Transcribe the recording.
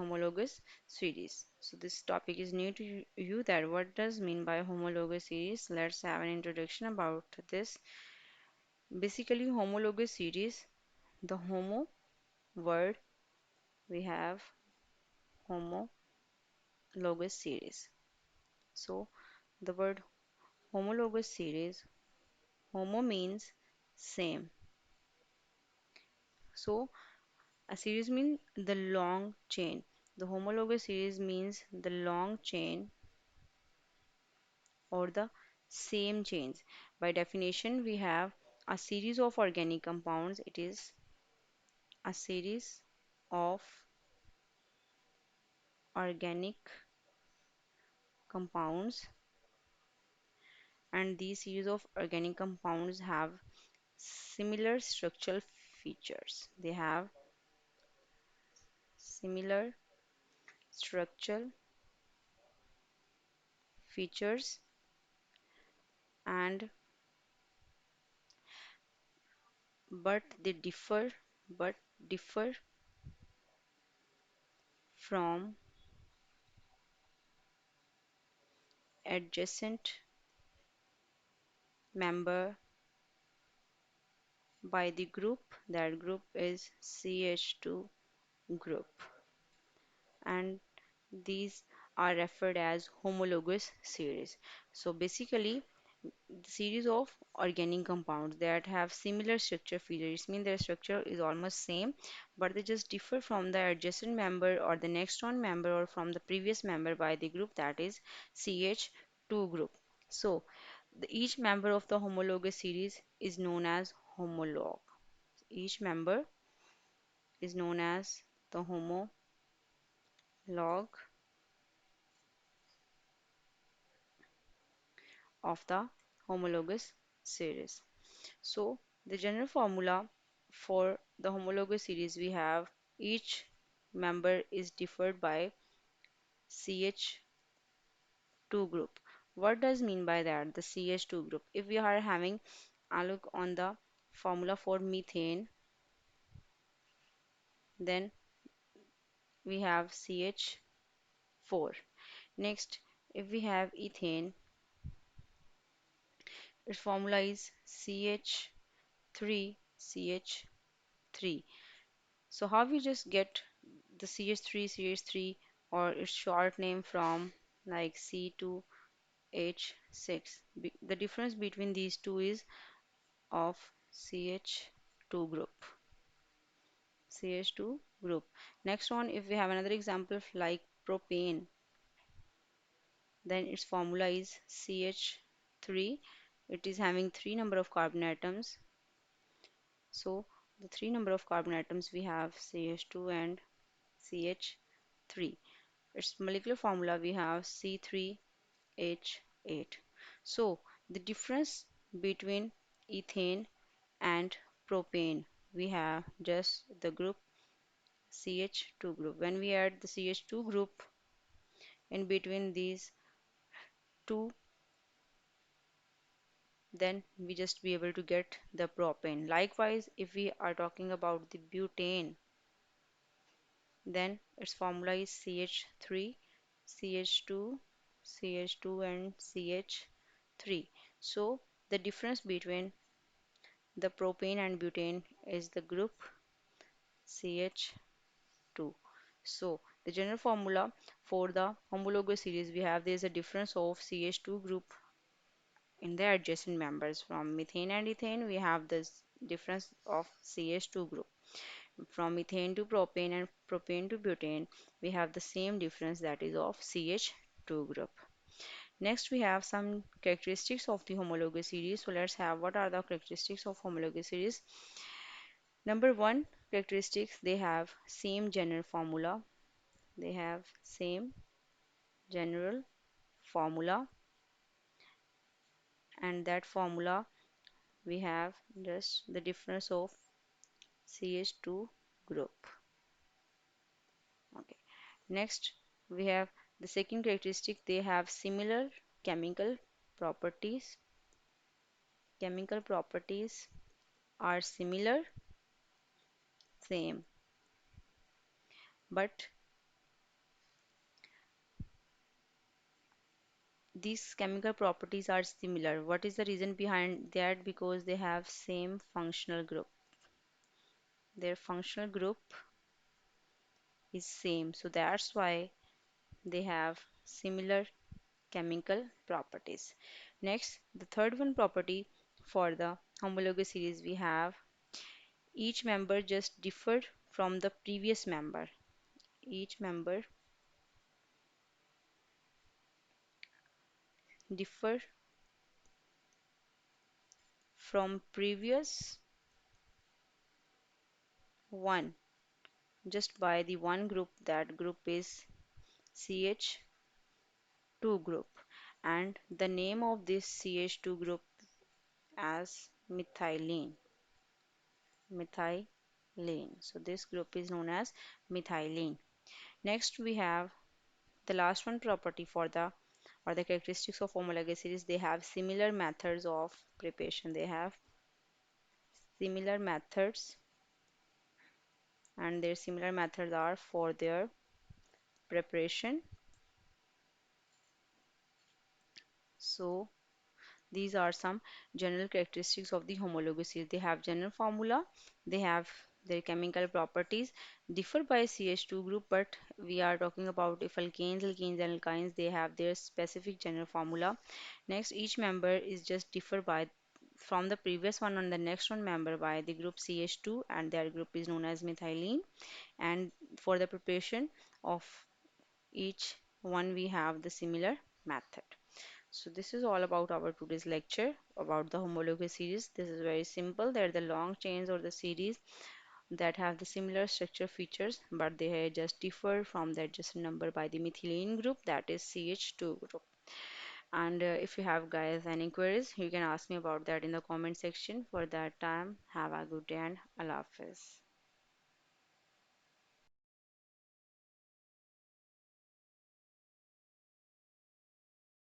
homologous series. So this topic is new to you that what does mean by homologous series? Let's have an introduction about this. Basically, homologous series, the homo word we have homologous series. So the word homologous series, homo means same. So a series means the long chain. The homologous series means the long chain or the same chains. By definition, we have a series of organic compounds. It is a series of organic compounds, and these series of organic compounds have similar structural features. They have similar structural features and but they differ from adjacent member by the group. That group is CH2 group, and these are referred as homologous series. So basically, the series of organic compounds that have similar structure features mean their structure is almost same, but they just differ from the adjacent member or the next one member or from the previous member by the group, that is CH2 group. So each member of the homologous series is known as homolog. Each member is known as the homolog of the homologous series. So the general formula for the homologous series, we have each member is differed by CH2 group. What does mean by that? The CH2 group. If we are having a look on the formula for methane, then we have CH4. Next, if we have ethane, its formula is CH3CH3. So how we just get the CH3 or its short name from like C2H6. The difference between these two is of CH2 group. CH2 group. Next one, if we have another example of like propane, then its formula is CH3. It is having three number of carbon atoms. So the three number of carbon atoms we have CH2 and CH3. Its molecular formula we have C3H8. So the difference between ethane and propane, we have just the group CH2 group. When we add the CH2 group in between these two, then we just be able to get the propane. Likewise, if we are talking about the butane, then its formula is CH3, CH2, CH2 and CH3. So the difference between the propane and butane is the group CH2. So the general formula for the homologous series, we have there is a difference of CH2 group in the adjacent members. From methane and ethane, we have this difference of CH2 group. From methane to propane and propane to butane, we have the same difference, that is of CH2 group. Next, we have some characteristics of the homologous series. So let's have what are the characteristics of homologous series. Number one characteristics, they have same general formula. They have same general formula, and that formula we have just the difference of CH2 group. Okay. Next, we have the second characteristic, they have similar chemical properties. Chemical properties are similar, same, but these chemical properties are similar. What is the reason behind that? Because they have same functional group. Their functional group is same. So that's why they have similar chemical properties. Next, the third one property for the homologous series we have each member just differed from the previous member. Each member differ from previous one just by the one group. That group is CH2 group, and the name of this CH2 group as methylene. Methylene. So this group is known as methylene. Next we have the last one property for the or the characteristics of homologous series. They have similar methods of preparation. They have similar methods, and their similar methods are for their preparation. So these are some general characteristics of the homologous series. They have general formula, they have their chemical properties, differ by CH2 group, but we are talking about if alkanes, alkenes, and alkynes, they have their specific general formula. Next, each member is just differ by from the previous one on the next one member by the group CH2, and their group is known as methylene. And for the preparation of each one, we have the similar method. So this is all about our today's lecture about the homologous series. This is very simple. They're the long chains or the series that have the similar structure features, but they just differ from the adjacent number by the methylene group, that is CH2 group. And if you have guys any queries, you can ask me about that in the comment section. For that time, have a good day and Allah Hafiz.